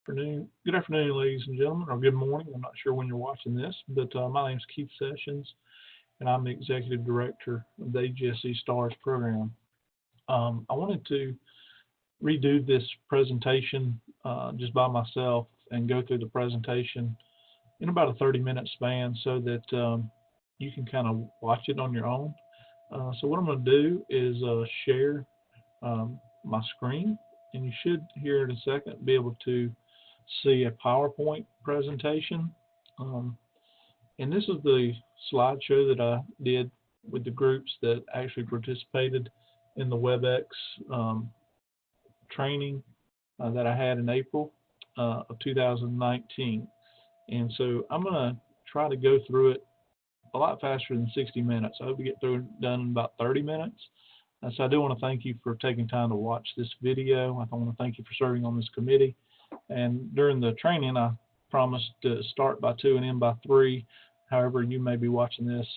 Good afternoon, ladies and gentlemen, or good morning. I'm not sure when you're watching this, but my name is Keith Sessions, and I'm the Executive Director of the AGSC STARS program. I wanted to redo this presentation just by myself and go through the presentation in about a 30-minute span so that you can kind of watch it on your own. So what I'm going to do is share my screen, and you should here in a second be able to see a PowerPoint presentation. And this is the slideshow that I did with the groups that actually participated in the WebEx training that I had in April of 2019. And so I'm going to try to go through it a lot faster than 60 minutes. I hope we get through it done in about 30 minutes. So I do want to thank you for taking time to watch this video. I want to thank you for serving on this committee. And during the training, I promised to start by 2 and end by 3. However, you may be watching this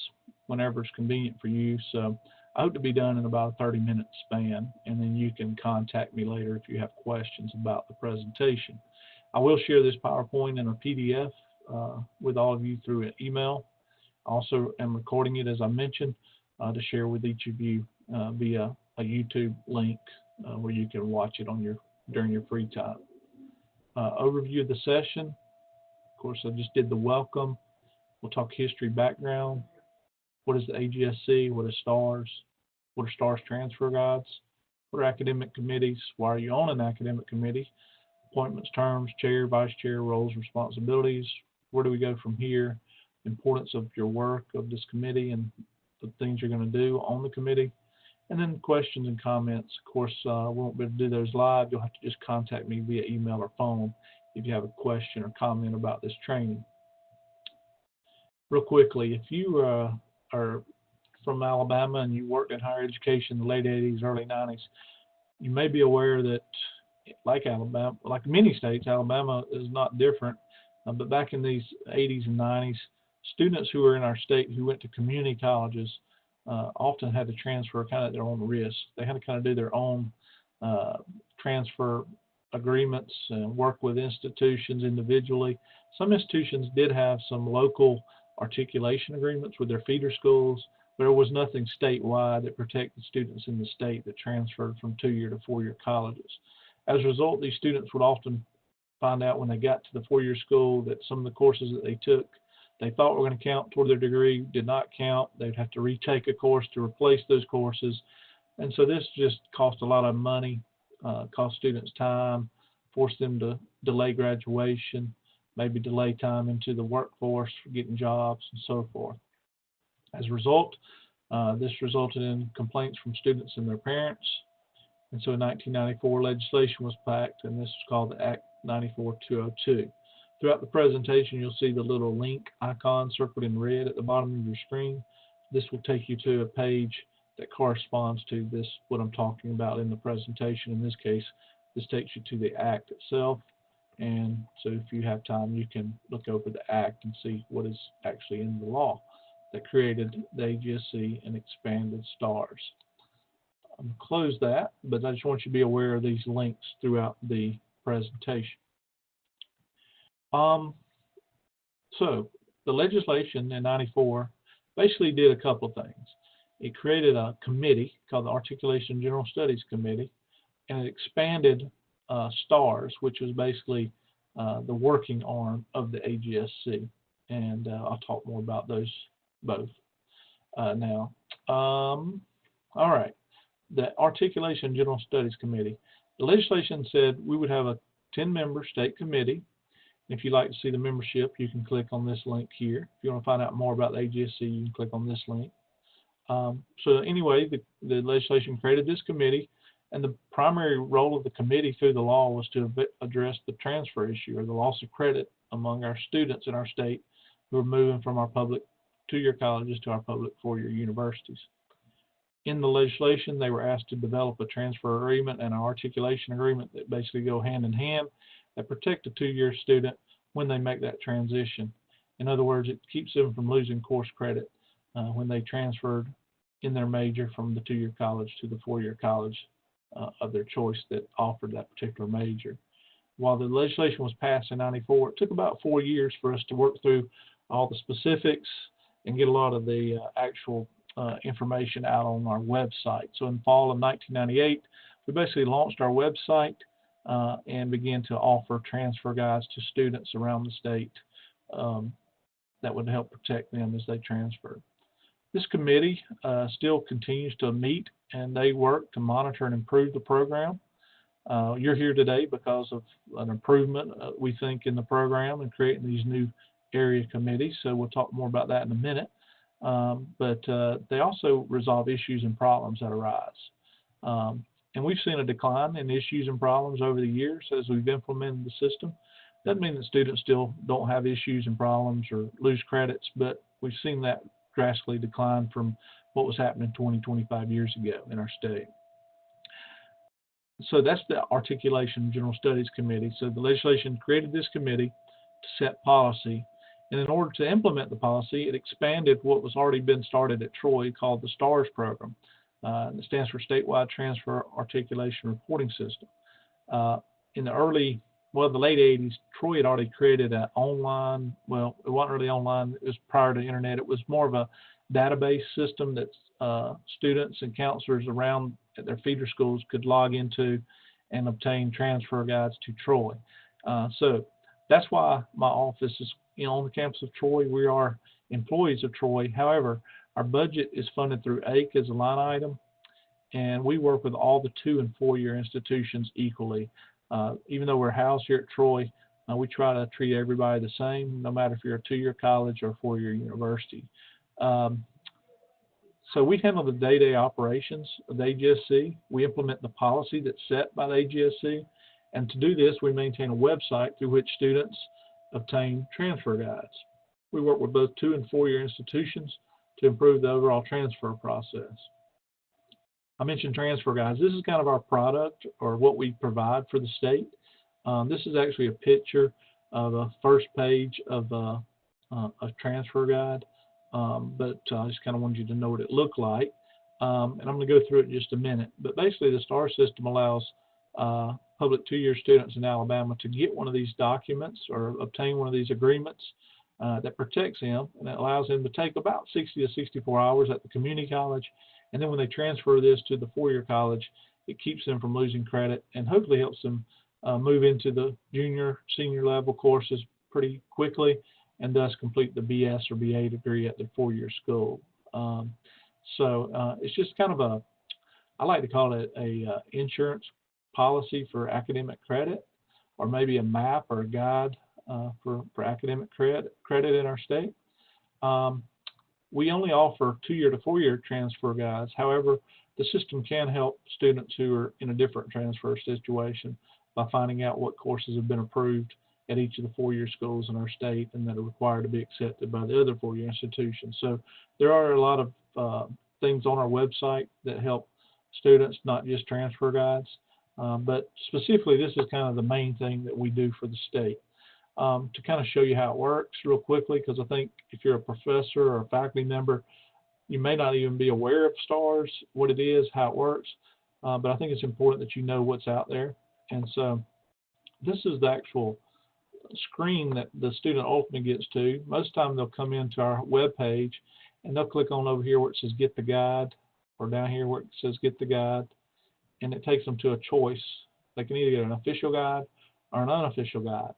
whenever it's convenient for you. So I hope to be done in about a 30-minute span, and then you can contact me later if you have questions about the presentation. I will share this PowerPoint in a PDF with all of you through an email. I also am recording it, as I mentioned, to share with each of you via a YouTube link where you can watch it on during your free time. Overview of the session. Of course, I just did the welcome. We'll talk history background. What is the AGSC? What is STARS? What are STARS transfer guides? What are academic committees? Why are you on an academic committee? Appointments, terms, chair, vice chair, roles, responsibilities. Where do we go from here? Importance of your work of this committee and the things you're going to do on the committee. And then questions and comments. Of course, we won't be able to do those live. You'll have to just contact me via email or phone if you have a question or comment about this training. Real quickly, if you are from Alabama and you worked in higher education in the late 80s, early 90s, you may be aware that, like Alabama, like many states, Alabama is not different. But back in these 80s and 90s, students who were in our state who went to community colleges often had to transfer kind of at their own risk. They had to kind of do their own transfer agreements and work with institutions individually. Some institutions did have some local articulation agreements with their feeder schools, but there was nothing statewide that protected students in the state that transferred from 2-year to 4-year colleges. As a result, these students would often find out when they got to the 4-year school that some of the courses that they took they thought were going to count toward their degree did not count. They'd have to retake a course to replace those courses. And so this just cost a lot of money, cost students time, forced them to delay graduation, maybe delay time into the workforce for getting jobs and so forth. As a result, this resulted in complaints from students and their parents. And so in 1994, legislation was passed, and this is called the Act 94-202. Throughout the presentation, you'll see the little link icon circled in red at the bottom of your screen. This will take you to a page that corresponds to this, what I'm talking about in the presentation. In this case, this takes you to the Act itself. And so if you have time, you can look over the Act and see what is actually in the law that created the AGSC and expanded STARS. I'm going to close that, but I just want you to be aware of these links throughout the presentation. So the legislation in 94 basically did a couple of things. It created a committee called the Articulation General Studies Committee, and it expanded STARS, which was basically the working arm of the AGSC. And I'll talk more about those both now. All right, the Articulation General Studies Committee. The legislation said we would have a 10-member state committee. If you'd like to see the membership, you can click on this link here. If you want to find out more about the AGSC, you can click on this link. So anyway, the legislation created this committee, and the primary role of the committee through the law was to address the transfer issue or the loss of credit among our students in our state who are moving from our public 2-year colleges to our public 4-year universities. In the legislation, they were asked to develop a transfer agreement and an articulation agreement that basically go hand in hand that protect a 2-year student when they make that transition. In other words, it keeps them from losing course credit when they transferred in their major from the 2-year college to the 4-year college of their choice that offered that particular major. while the legislation was passed in '94, it took about 4 years for us to work through all the specifics and get a lot of the actual information out on our website. So in the fall of 1998, we basically launched our website and began to offer transfer guides to students around the state that would help protect them as they transfer. This committee still continues to meet, and they work to monitor and improve the program. You're here today because of an improvement, we think, in the program and creating these new area committees. So we'll talk more about that in a minute. But they also resolve issues and problems that arise. And we've seen a decline in issues and problems over the years as we've implemented the system. Doesn't mean that students still don't have issues and problems or lose credits, but we've seen that drastically decline from what was happening 20, 25 years ago in our state. So that's the Articulation General Studies Committee. So the legislation created this committee to set policy. And in order to implement the policy, it expanded what was already been started at Troy called the STARS program. It stands for Statewide Transfer Articulation Reporting System. In the late 80s, Troy had already created an online, well, it wasn't really online, it was prior to the internet. It was more of a database system that students and counselors around at their feeder schools could log into and obtain transfer guides to Troy. So that's why my office is on the campus of Troy. We are employees of Troy. However, our budget is funded through AIC as a line item, and we work with all the 2- and 4-year institutions equally. Even though we're housed here at Troy, we try to treat everybody the same, no matter if you're a 2-year college or a 4-year university. So we handle the day-to-day operations of the AGSC. We implement the policy that's set by the AGSC, and to do this, we maintain a website through which students obtain transfer guides. We work with both 2- and 4-year institutions to improve the overall transfer process. I mentioned transfer guides. This is kind of our product, or what we provide for the state. This is actually a picture of a first page of a transfer guide, but I just kind of wanted you to know what it looked like. And I'm going to go through it in just a minute. But basically, the STAR system allows public 2-year students in Alabama to get one of these documents or obtain one of these agreements that protects them, and it allows them to take about 60 to 64 hours at the community college. And then when they transfer this to the 4-year college, it keeps them from losing credit and hopefully helps them move into the junior, senior level courses pretty quickly, and thus complete the BS or BA degree at their 4-year school. So it's just kind of I like to call it a insurance policy for academic credit, or maybe a map or a guide for academic credit in our state. We only offer 2-year to 4-year transfer guides. However, the system can help students who are in a different transfer situation by finding out what courses have been approved at each of the 4-year schools in our state and that are required to be accepted by the other 4-year institutions. So there are a lot of things on our website that help students, not just transfer guides, but specifically this is kind of the main thing that we do for the state. To kind of show you how it works real quickly, because I think if you're a professor or a faculty member, you may not even be aware of STARS, what it is, how it works, but I think it's important that you know what's out there. And so this is the actual screen that the student ultimately gets to. Most of the time they'll come into our web page and they'll click on over here where it says get the guide, or down here where it says get the guide, and it takes them to a choice. They can either get an official guide or an unofficial guide.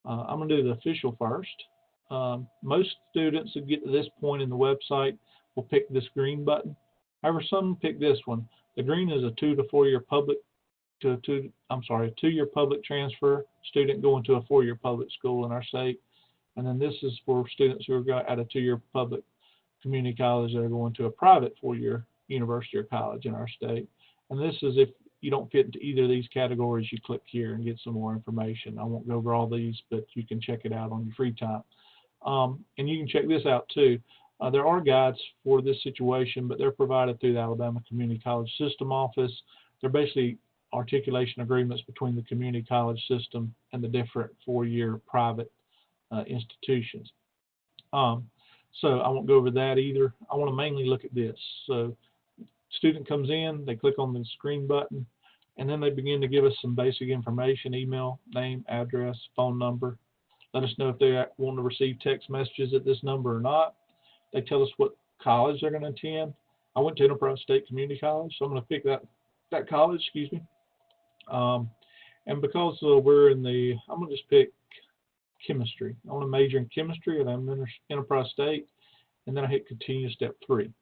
I'm going to do the official first. Most students that get to this point in the website will pick this green button. However, some pick this one. The green is a 2 to 4-year public a 2-year public transfer student going to a 4-year public school in our state, and then this is for students who are at a 2-year public community college that are going to a private 4-year university or college in our state. And this is if you don't fit into either of these categories, you click here and get some more information. I won't go over all these, but you can check it out on your free time. And you can check this out too. There are guides for this situation, but they're provided through the Alabama Community College System Office. They're basically articulation agreements between the community college system and the different 4-year private institutions. So I won't go over that either. I want to mainly look at this. So student comes in, they click on the screen button, And then they begin to give us some basic information: email, name, address, phone number. Let us know if they want to receive text messages at this number or not. They tell us what college they're going to attend. I went to Enterprise State Community College, so I'm going to pick that college, excuse me. And because we're in I'm going to just pick chemistry. I want to major in chemistry, and I'm in Enterprise State, and then I hit continue step 3.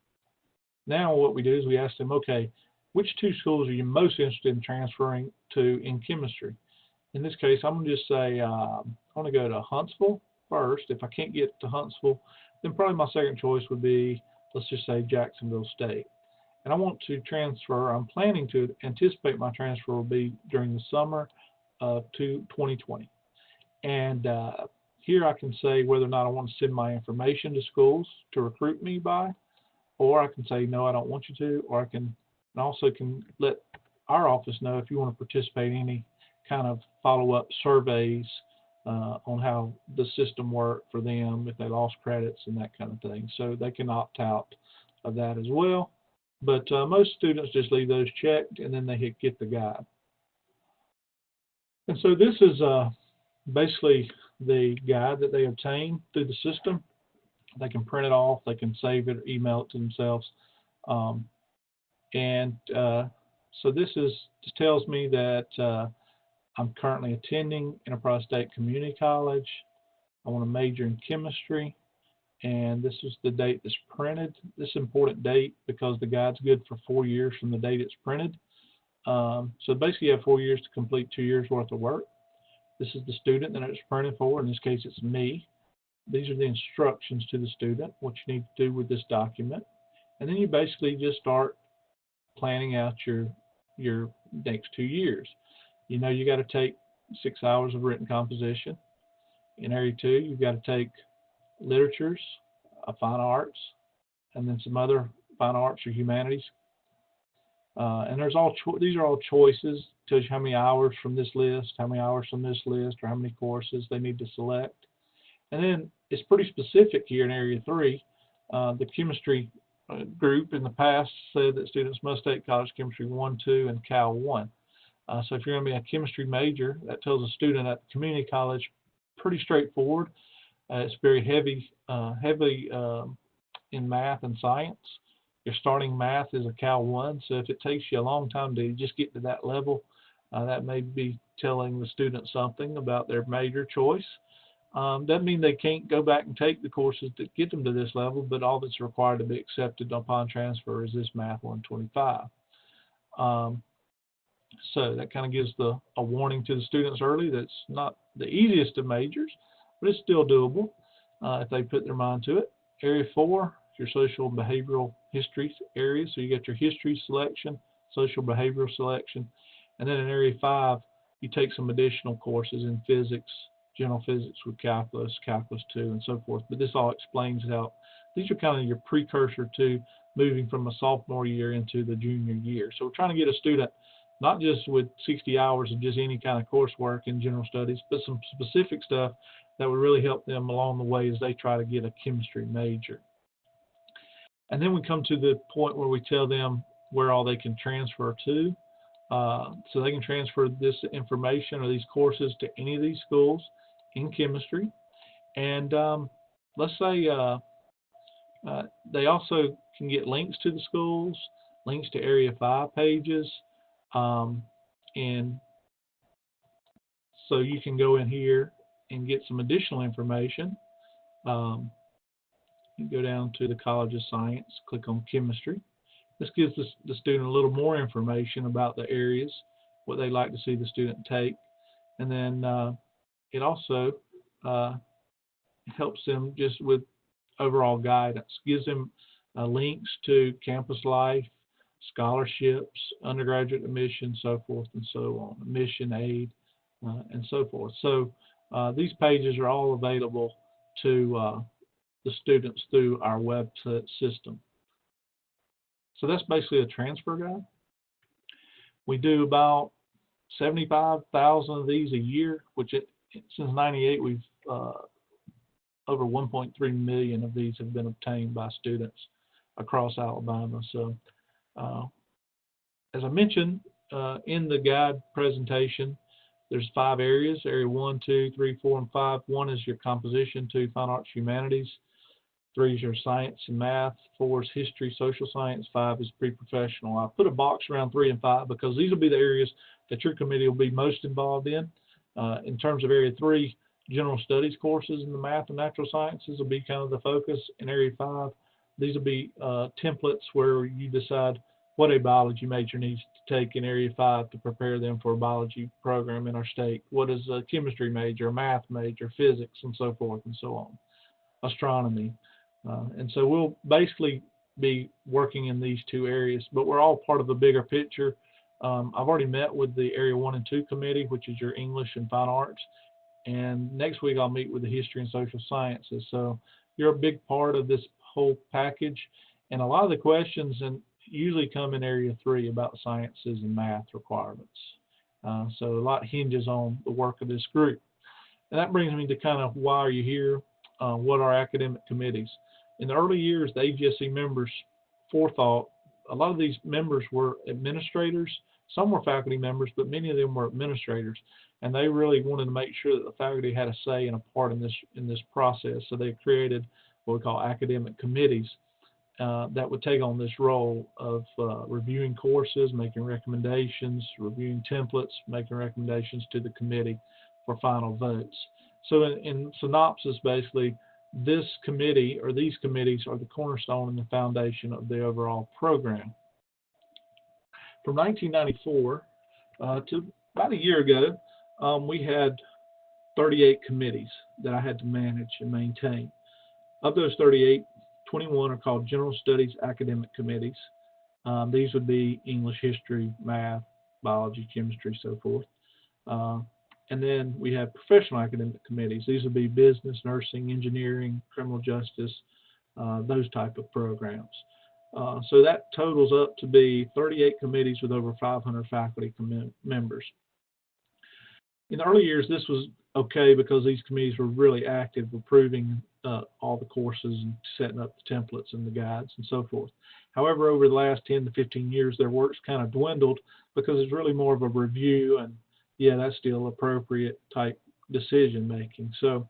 Now what we do is we ask them, okay, which 2 schools are you most interested in transferring to in chemistry? In this case, I'm going to just say I want to go to Huntsville first. If I can't get to Huntsville, then probably my second choice would be, let's just say, Jacksonville State. And I want to transfer. I'm planning to anticipate my transfer will be during the summer of 2020. And here I can say whether or not I want to send my information to schools to recruit me by, or I can say no, I don't want you to, or I also can let our office know if you want to participate in any kind of follow-up surveys on how the system worked for them, if they lost credits and that kind of thing. So they can opt out of that as well. But most students just leave those checked, and then they hit get the guide. And so this is basically the guide that they obtain through the system. They can print it off, they can save it, or email it to themselves. So this just tells me that I'm currently attending Enterprise State Community College. I want to major in chemistry, and this is the date that's printed. This is an important date because the guide's good for 4 years from the date it's printed. So basically you have 4 years to complete 2 years worth of work. This is the student that it's printed for. In this case, it's me. These are the instructions to the student, what you need to do with this document. And then you basically just start planning out your next 2 years. You know you got to take 6 hours of written composition. In Area 2, you've got to take literatures, fine arts, and then some other fine arts or humanities. And these are all choices. It tells you how many hours from this list, how many hours from this list, or how many courses they need to select. And then it's pretty specific here in Area 3. The chemistry group in the past said that students must take College Chemistry 1, 2, and Cal 1. So if you're going to be a chemistry major, that tells a student at the community college, pretty straightforward. It's very heavy in math and science. Your starting math is a Cal 1, so if it takes you a long time to just get to that level, that may be telling the student something about their major choice. Doesn't mean they can't go back and take the courses that get them to this level, but all that's required to be accepted upon transfer is this Math 125. So that kind of gives a warning to the students early that's not the easiest of majors, but it's still doable if they put their mind to it. Area 4, your social and behavioral history area. So you got your history selection, social behavioral selection, and then in Area 5, you take some additional courses in physics, general physics with calculus, calculus 2, and so forth. But this all explains how these are kind of your precursor to moving from a sophomore year into the junior year. So we're trying to get a student not just with 60 hours of just any kind of coursework in general studies, but some specific stuff that would really help them along the way as they try to get a chemistry major. And then we come to the point where we tell them where all they can transfer to. So they can transfer this information or these courses to any of these schools in chemistry. And let's say they also can get links to the schools, links to Area 5 pages, and so you can go in here and get some additional information. You go down to the College of Science, click on Chemistry. This gives the student a little more information about the areas, what they like to see the student take, and then it also helps them just with overall guidance, gives them links to campus life, scholarships, undergraduate admission, so forth and so on, admission aid, and so forth. So these pages are all available to the students through our web system. So that's basically a transfer guide. We do about 75,000 of these a year, which since '98 we've over 1.3 million of these have been obtained by students across Alabama. So as I mentioned, in the guide presentation, there's 5 areas: area 1, 2, 3, 4, and 5. 1 is your composition, 2 fine arts, humanities, 3 is your science and math, 4 is history, social science, 5 is pre-professional. I put a box around 3 and 5 because these will be the areas that your committee will be most involved in. In terms of area 3, general studies courses in the math and natural sciences will be kind of the focus. In area 5, these will be templates where you decide what a biology major needs to take in area 5 to prepare them for a biology program in our state. What is a chemistry major, a math major, physics, and so forth and so on, astronomy. And so we'll basically be working in these 2 areas, but we're all part of the bigger picture. I've already met with the area 1 and 2 committee, which is your English and fine arts. And next week I'll meet with the history and social sciences. So you're a big part of this whole package. And a lot of the questions usually come in area 3 about sciences and math requirements. So a lot hinges on the work of this group. And that brings me to kind of why are you here? What are academic committees? In the early years, the AGSC members forethought, a lot of these members were administrators. Some were faculty members, but many of them were administrators. And they really wanted to make sure that the faculty had a say and a part in this process. So they created what we call academic committees that would take on this role of reviewing courses, making recommendations, reviewing templates, making recommendations to the committee for final votes. So in synopsis, basically, this committee or these committees are the cornerstone and the foundation of the overall program. From 1994 to about a year ago, we had 38 committees that I had to manage and maintain. Of those 38, 21 are called General Studies Academic Committees. These would be English, history, math, biology, chemistry, so forth. And then we have professional academic committees. These would be business, nursing, engineering, criminal justice, those type of programs. So that totals up to be 38 committees with over 500 faculty members. In the early years, this was okay because these committees were really active, approving all the courses and setting up the templates and the guides and so forth. However, over the last 10 to 15 years, their work's kind of dwindled because it's really more of a review and, yeah, that's still appropriate type decision making. So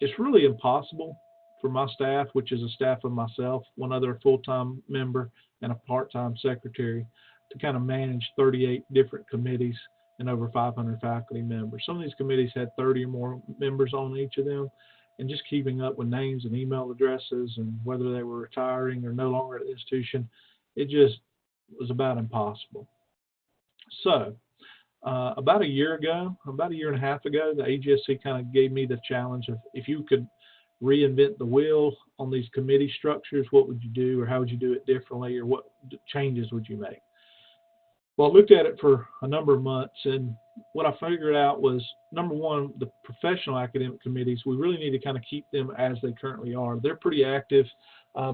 it's really impossible for my staff, which is a staff of myself, one other full-time member, and a part-time secretary, to kind of manage 38 different committees and over 500 faculty members. Some of these committees had 30 or more members on each of them, and just keeping up with names and email addresses and whether they were retiring or no longer at the institution, it just was about impossible. So about a year and a half ago, the AGSC kind of gave me the challenge of if you could reinvent the wheel on these committee structures, what would you do, or how would you do it differently, or what changes would you make? Well, I looked at it for a number of months, and what I figured out was, number one, the professional academic committees, we really need to kind of keep them as they currently are. They're pretty active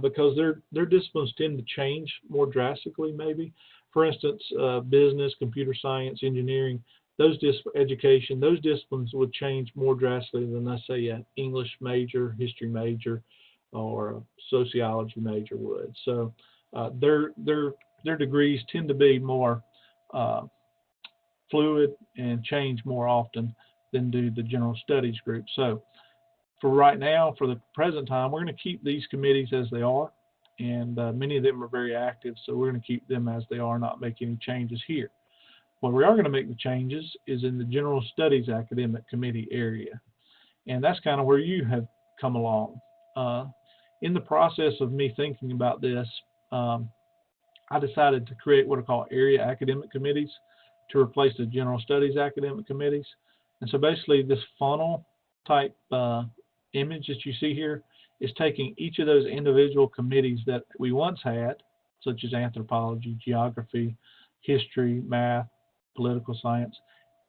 because their disciplines tend to change more drastically, maybe. For instance, business, computer science, engineering, education, those disciplines would change more drastically than, let's say, an English major, history major, or a sociology major would. So their degrees tend to be more fluid and change more often than do the general studies group. So for right now, for the present time, we're going to keep these committees as they are, and many of them are very active, so we're going to keep them as they are, not make any changes here. What we are going to make the changes is in the General Studies Academic Committee area, and that's kind of where you have come along. In the process of me thinking about this, I decided to create what are called area academic committees to replace the General Studies Academic Committees. And so basically this funnel type image that you see here is taking each of those individual committees that we once had, such as anthropology, geography, history, math, political science,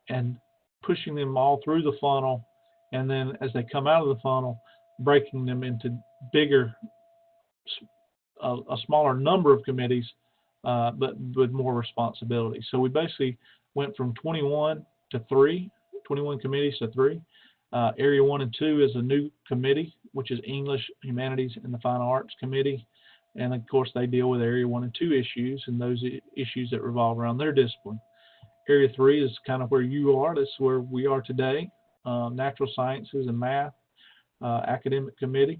and pushing them all through the funnel, and then as they come out of the funnel, breaking them into bigger, a smaller number of committees, but with more responsibility. So we basically went from 21 committees to 3. Area 1 and 2 is a new committee, which is English, Humanities, and the Fine Arts Committee. And of course, they deal with Area 1 and 2 issues and those issues that revolve around their discipline. Area 3 is kind of where you are. That's where we are today. Natural sciences and math, academic committee.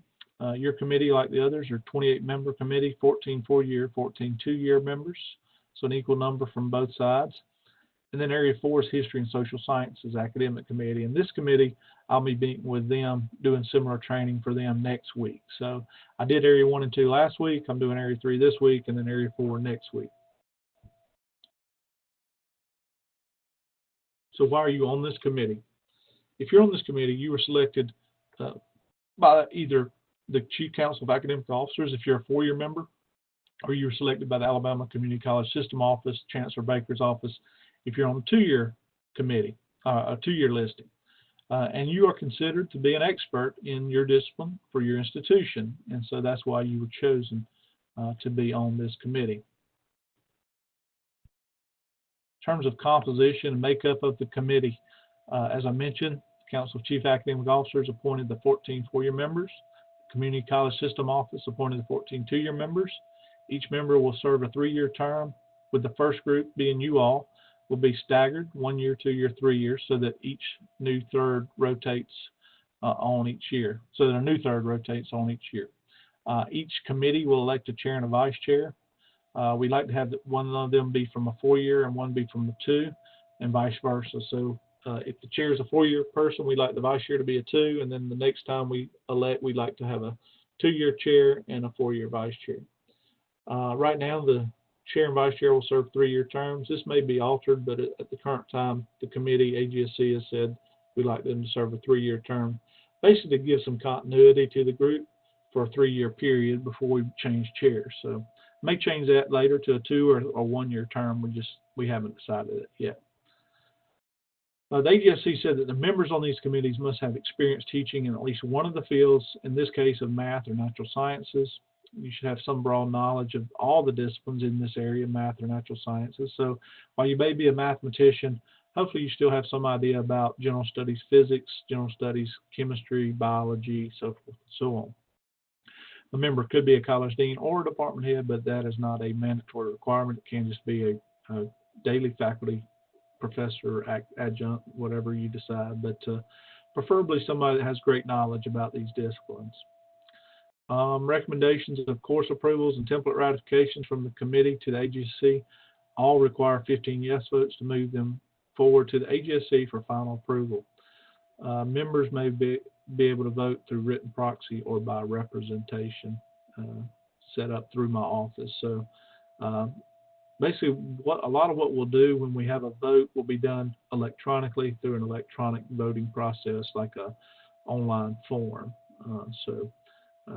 Your committee, like the others, are 28-member committee, 14 4-year, 14 2-year members, so an equal number from both sides. And then Area 4 is history and social sciences academic committee. And this committee, I'll be meeting with them, doing similar training for them next week. So I did Area 1 and 2 last week. I'm doing Area 3 this week, and then Area 4 next week. So why are you on this committee? If you're on this committee, you were selected by either the Chief Council of Academic Officers, if you're a 4-year member, or you were selected by the Alabama Community College System Office, Chancellor Baker's office, if you're on a 2-year committee, a 2-year listing. And you are considered to be an expert in your discipline for your institution, and so that's why you were chosen to be on this committee. In terms of composition and makeup of the committee, as I mentioned, the Council of Chief Academic Officers appointed the 14 4-year members. The Community College System Office appointed the 14 2-year members. Each member will serve a 3-year term, with the first group being you all, will be staggered 1 year, 2 year, 3 years, so that each new third rotates on each year. So that a new third rotates on each year. Each committee will elect a chair and a vice chair. We like to have one of them be from a 4-year and one be from the 2, and vice versa. So if the chair is a 4-year person, we like the vice chair to be a 2, and then the next time we elect, we like to have a 2-year chair and a 4-year vice chair. Right now, the chair and vice chair will serve 3-year terms. This may be altered, but at the current time, the committee, AGSC, has said we'd like them to serve a 3-year term, basically to give some continuity to the group for a 3-year period before we change chairs. So may change that later to a 2 or 1-year term. We haven't decided it yet. The AGSC said that the members on these committees must have experience teaching in at least one of the fields, in this case of math or natural sciences. You should have some broad knowledge of all the disciplines in this area, math or natural sciences. So while you may be a mathematician, hopefully you still have some idea about general studies physics, general studies chemistry, biology, so forth and so on. A member could be a college dean or a department head, but that is not a mandatory requirement. It can just be a daily faculty professor, adjunct, whatever you decide, but preferably somebody that has great knowledge about these disciplines. Recommendations of course approvals and template ratifications from the committee to the AGSC all require 15 yes votes to move them forward to the AGSC for final approval. Members may be able to vote through written proxy or by representation set up through my office. So basically, a lot of what we'll do when we have a vote will be done electronically through an electronic voting process, like a online form.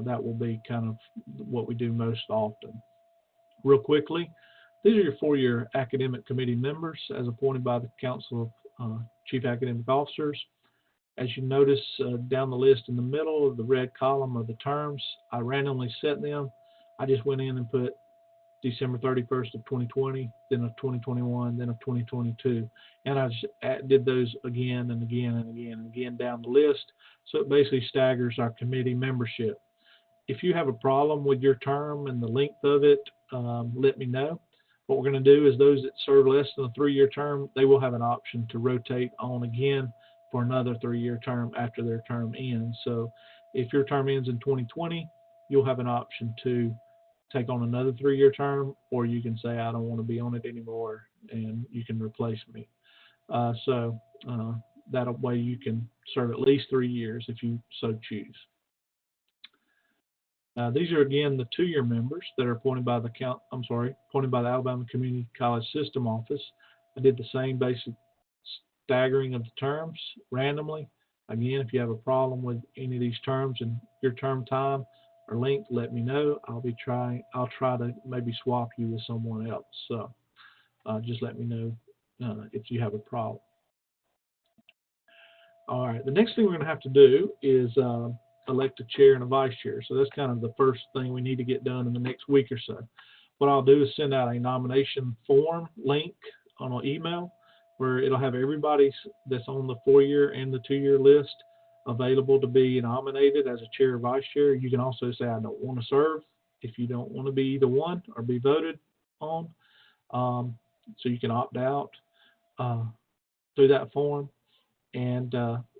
That will be kind of what we do most often. Real quickly, these are your 4-year academic committee members as appointed by the Council of Chief Academic Officers. As you notice down the list in the middle of the red column are the terms. I randomly set them. I just went in and put December 31st of 2020, then of 2021, then of 2022. And I just did those again and again and again and again down the list. So it basically staggers our committee membership. If you have a problem with your term and the length of it, let me know. What we're going to do is those that serve less than a 3-year term, they will have an option to rotate on again for another 3-year term after their term ends. So if your term ends in 2020, you'll have an option to take on another 3-year term, or you can say, I don't want to be on it anymore, and you can replace me. That way you can serve at least 3 years if you so choose. These are again the 2-year members that are appointed by the Alabama Community College System Office. I did the same basic staggering of the terms randomly. Again, if you have a problem with any of these terms and your term time or length, let me know. I'll try to maybe swap you with someone else. So just let me know if you have a problem. All right, the next thing we're going to have to do is elect a chair and a vice chair. So that's kind of the first thing we need to get done in the next week or so. What I'll do is send out a nomination form link on an email where it'll have everybody that's on the 4-year and the 2-year list available to be nominated as a chair or vice chair. You can also say, I don't want to serve. if you don't want to be either one or be voted on. So you can opt out through that form. And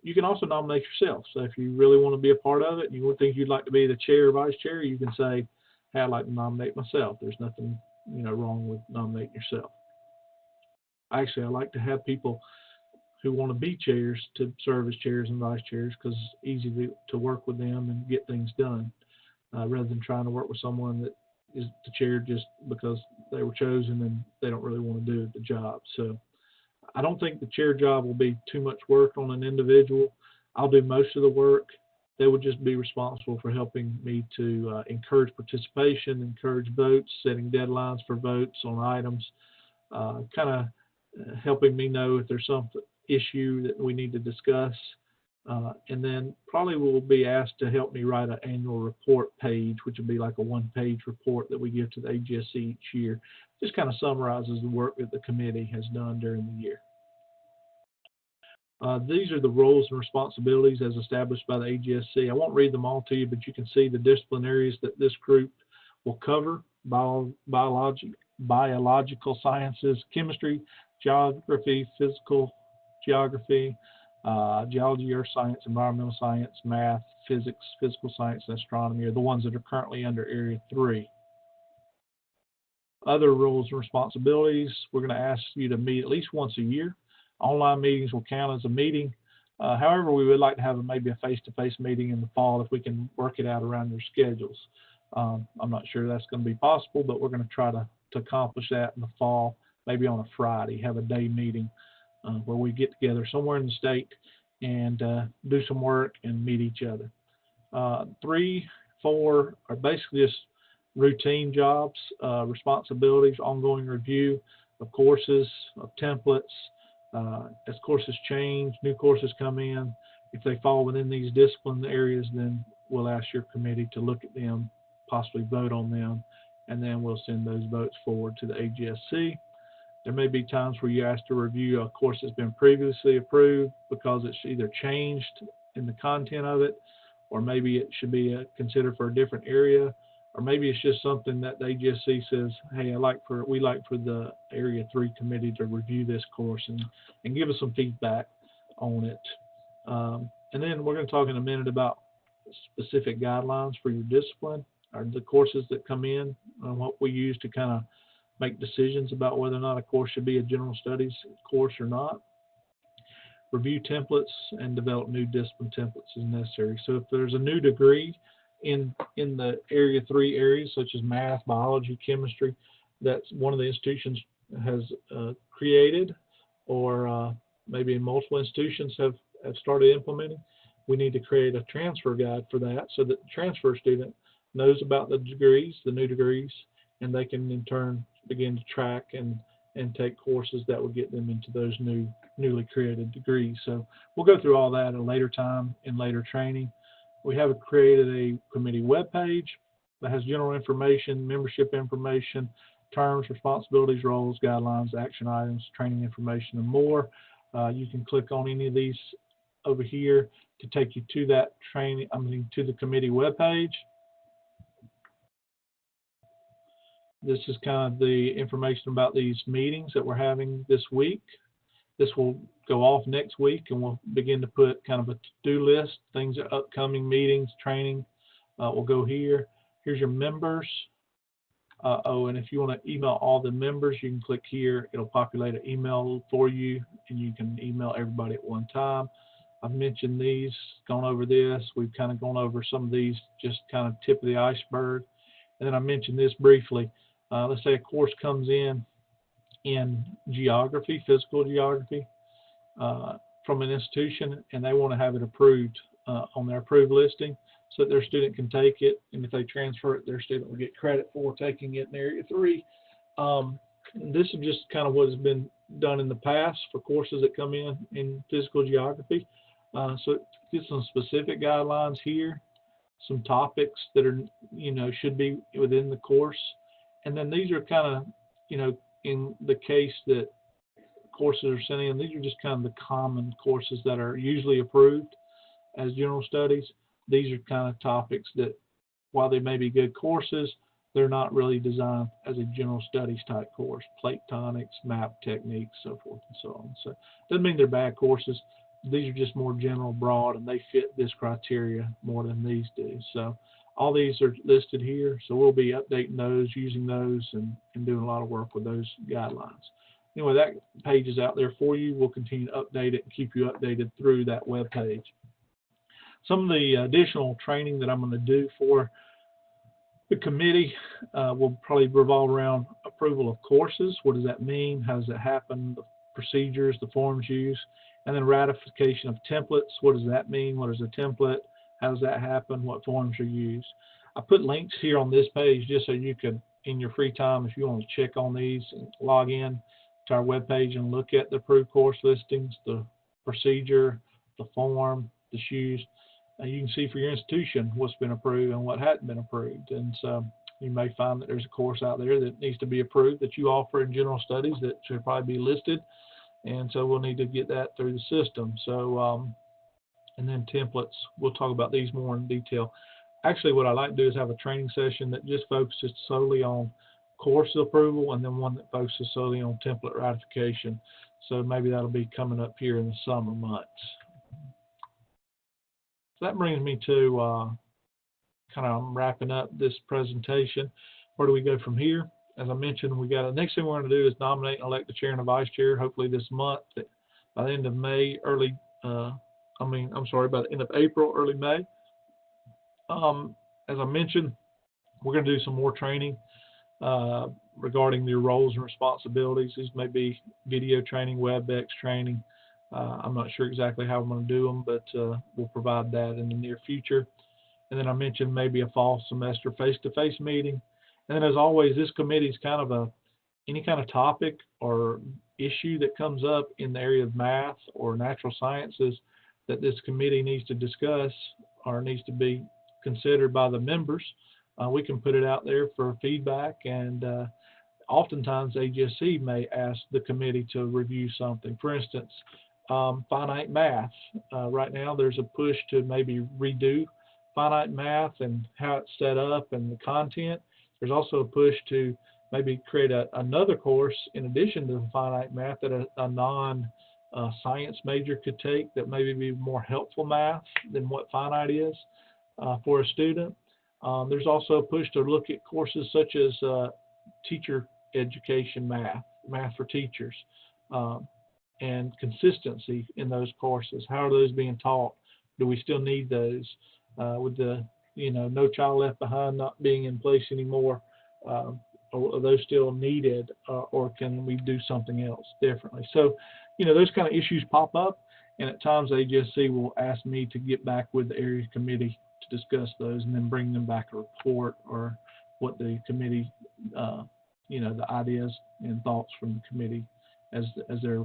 you can also nominate yourself. So if you really want to be a part of it and you think you'd like to be the chair or vice chair, you can say, hey, I'd like to nominate myself. There's nothing wrong with nominating yourself. Actually, I like to have people who want to be chairs to serve as chairs and vice chairs because it's easy to work with them and get things done rather than trying to work with someone that is the chair just because they were chosen and they don't really want to do the job. So I don't think the chair job will be too much work on an individual. I'll do most of the work. They would just be responsible for helping me to encourage participation, encourage votes, setting deadlines for votes on items, kind of helping me know if there's some issue that we need to discuss. And then probably will be asked to help me write an annual report page, which would be like a one-page report that we give to the AGSC each year. Just kind of summarizes the work that the committee has done during the year. These are the roles and responsibilities as established by the AGSC. I won't read them all to you, but you can see the discipline areas that this group will cover: biological sciences, chemistry, geography, physical geography, geology, earth science, environmental science, math, physics, physical science, and astronomy are the ones that are currently under Area 3. Other roles and responsibilities, we're going to ask you to meet at least once a year. Online meetings will count as a meeting. However, we would like to have maybe a face-to-face meeting in the fall if we can work it out around your schedules. I'm not sure that's going to be possible, but we're going to try to accomplish that in the fall, maybe on a Friday, have a day meeting where we get together somewhere in the state and do some work and meet each other. 3, 4 are basically just routine jobs, responsibilities, ongoing review of courses, of templates. As courses change, new courses come in. If they fall within these discipline areas, then we'll ask your committee to look at them, possibly vote on them, and then we'll send those votes forward to the AGSC. There may be times where you ask to review a course that's been previously approved because it's either changed in the content of it, or maybe it should be considered for a different area, or maybe it's just something that the AGSC says, hey, we like for the Area 3 committee to review this course and give us some feedback on it. And then we're going to talk in a minute about specific guidelines for your discipline, or the courses that come in, and what we use to kind of make decisions about whether or not a course should be a general studies course or not. Review templates and develop new discipline templates as necessary. So if there's a new degree in the Area 3 areas, such as math, biology, chemistry, that one of the institutions has created, or maybe multiple institutions have started implementing, we need to create a transfer guide for that so that the transfer student knows about the degrees, the new degrees, and they can in turn begin to track and take courses that will get them into those newly created degrees. So we'll go through all that at a later time in later training. We have created a committee webpage that has general information, membership information, terms, responsibilities, roles, guidelines, action items, training information, and more. You can click on any of these over here to take you to that to the committee webpage. This is kind of the information about these meetings that we're having this week. This will go off next week, and we'll begin to put kind of a to-do list, things that upcoming meetings, training will go here. Here's your members. And if you want to email all the members, you can click here. It'll populate an email for you, and you can email everybody at one time. I've mentioned these, gone over this. We've kind of gone over some of these, just kind of tip of the iceberg. And then I mentioned this briefly. Let's say a course comes in geography, physical geography, from an institution, and they want to have it approved on their approved listing so that their student can take it, and if they transfer it, their student will get credit for taking it in Area 3. This is just kind of what has been done in the past for courses that come in physical geography. So get some specific guidelines here, some topics that are, should be within the course. And then these are kind of, in the case that courses are sent in, these are just kind of the common courses that are usually approved as general studies. These are kind of topics that, while they may be good courses, they're not really designed as a general studies type course, plate tectonics, map techniques, so forth and so on. So doesn't mean they're bad courses. These are just more general, broad, and they fit this criteria more than these do. So all these are listed here. So we'll be updating those, using those, and doing a lot of work with those guidelines. Anyway, that page is out there for you. We'll continue to update it and keep you updated through that web page. Some of the additional training that I'm going to do for the committee will probably revolve around approval of courses. What does that mean? How does it happen? The procedures, the forms used, and then ratification of templates. What does that mean? What is a template? How does that happen? What forms are used? I put links here on this page just so you could, in your free time, if you want to check on these and log in to our web page and look at the approved course listings, the procedure, the form that's used. You can see for your institution what's been approved and what hadn't been approved. And so you may find that there's a course out there that needs to be approved that you offer in general studies that should probably be listed. And so we'll need to get that through the system. So, and then templates, we'll talk about these more in detail. Actually, what I like to do is have a training session that just focuses solely on course approval, and then one that focuses solely on template ratification. So maybe that'll be coming up here in the summer months. So that brings me to kind of wrapping up this presentation. Where do we go from here? As I mentioned, we got the next thing we're going to do is nominate and elect the chair and a vice chair, hopefully this month. By the end of May, by the end of April, early May. As I mentioned, we're going to do some more training regarding your roles and responsibilities. These may be video training, WebEx training. I'm not sure exactly how I'm going to do them, but we'll provide that in the near future. And then I mentioned maybe a fall semester face-to-face meeting. And then as always, this committee is kind of any kind of topic or issue that comes up in the area of math or natural sciences that this committee needs to discuss or needs to be considered by the members. We can put it out there for feedback, and oftentimes AGSC may ask the committee to review something. For instance, finite math. Right now there's a push to maybe redo finite math and how it's set up and the content. There's also a push to maybe create another course in addition to the finite math that a non-science major could take that maybe be more helpful math than what finite is for a student. There's also a push to look at courses such as teacher education math for teachers, and consistency in those courses. How are those being taught? Do we still need those? With the No Child Left Behind not being in place anymore, are those still needed, or can we do something else differently? So, those kind of issues pop up, and at times AGSC will ask me to get back with the area committee to discuss those and then bring them back a report or what the committee, the ideas and thoughts from the committee as they're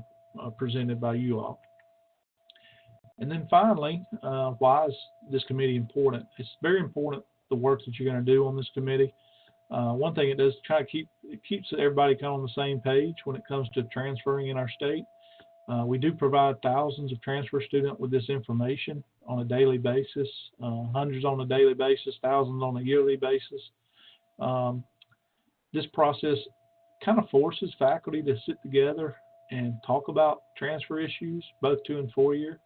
presented by you all. And then finally, why is this committee important? It's very important, the work that you're going to do on this committee. One thing it does, it keeps everybody kind of on the same page when it comes to transferring in our state. We do provide thousands of transfer students with this information on a daily basis, hundreds on a daily basis, thousands on a yearly basis. This process kind of forces faculty to sit together and talk about transfer issues, both 2 and 4 year.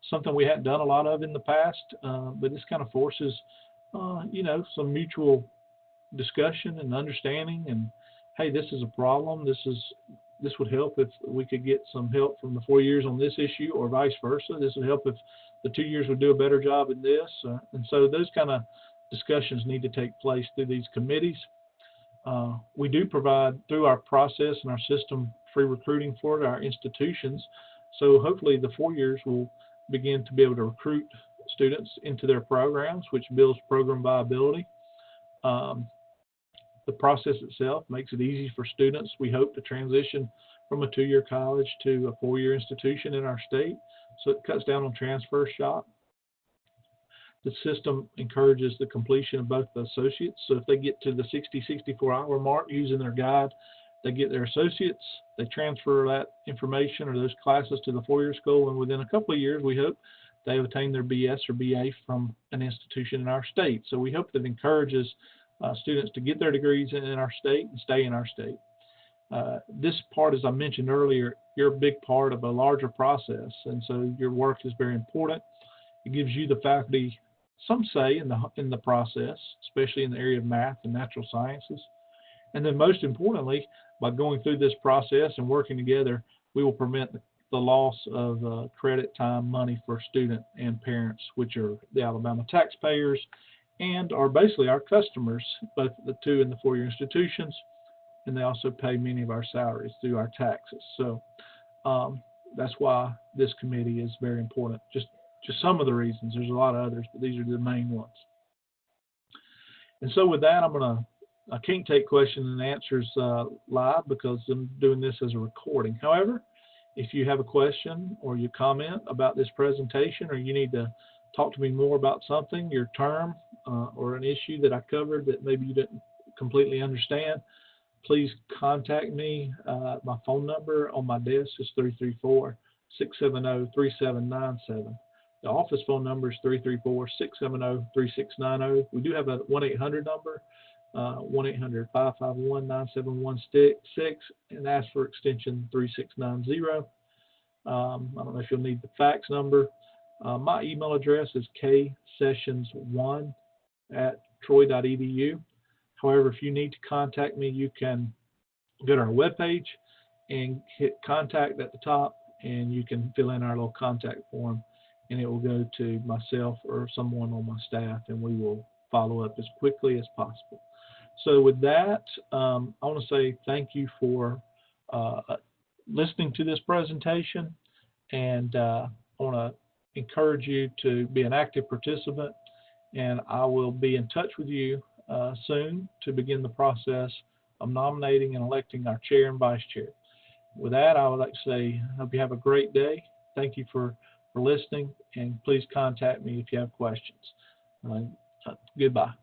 Something we hadn't done a lot of in the past, but this kind of forces, some mutual discussion and understanding. And hey, this is a problem. This would help if we could get some help from the 4 years on this issue, or vice versa. This would help if the 2 years would do a better job in this. And so those kind of discussions need to take place through these committees. We do provide, through our process and our system, free recruiting for our institutions. So hopefully the 4 years will begin to be able to recruit students into their programs, which builds program viability. The process itself makes it easy for students, we hope, to transition from a 2-year college to a 4-year institution in our state. So it cuts down on transfer shock. The system encourages the completion of both the associates. So if they get to the 64-hour mark using their guide, they get their associates, they transfer that information or those classes to the 4-year school, and within a couple of years, we hope they obtain their BS or BA from an institution in our state. So we hope that encourages students to get their degrees in our state and stay in our state. This part, as I mentioned earlier, you're a big part of a larger process, and so your work is very important. It gives you, the faculty, some say in the process, especially in the area of math and natural sciences. And then most importantly, by going through this process and working together, we will prevent the loss of credit, time, money for student and parents, which are the Alabama taxpayers and are basically our customers, both the 2- and 4-year institutions, and they also pay many of our salaries through our taxes. So that's why this committee is very important. Just some of the reasons. There's a lot of others, but these are the main ones. And so with that, I can't take questions and answers live because I'm doing this as a recording. However, if you have a question or you comment about this presentation, or you need to talk to me more about something, your term, or an issue that I covered that maybe you didn't completely understand, please contact me. My phone number on my desk is 334-670-3797. The office phone number is 334-670-3690. We do have a 1-800 number, 1-800-551-9716, and ask for extension 3690. I don't know if you'll need the fax number. My email address is ksessions1@troy.edu. However, if you need to contact me, you can go to our webpage and hit contact at the top, and you can fill in our little contact form, and it will go to myself or someone on my staff, and we will follow up as quickly as possible. So with that, I want to say thank you for listening to this presentation, and I want to encourage you to be an active participant, and I will be in touch with you soon to begin the process of nominating and electing our chair and vice chair. With that, I would like to say, I hope you have a great day. Thank you for listening, and please contact me if you have questions. Goodbye.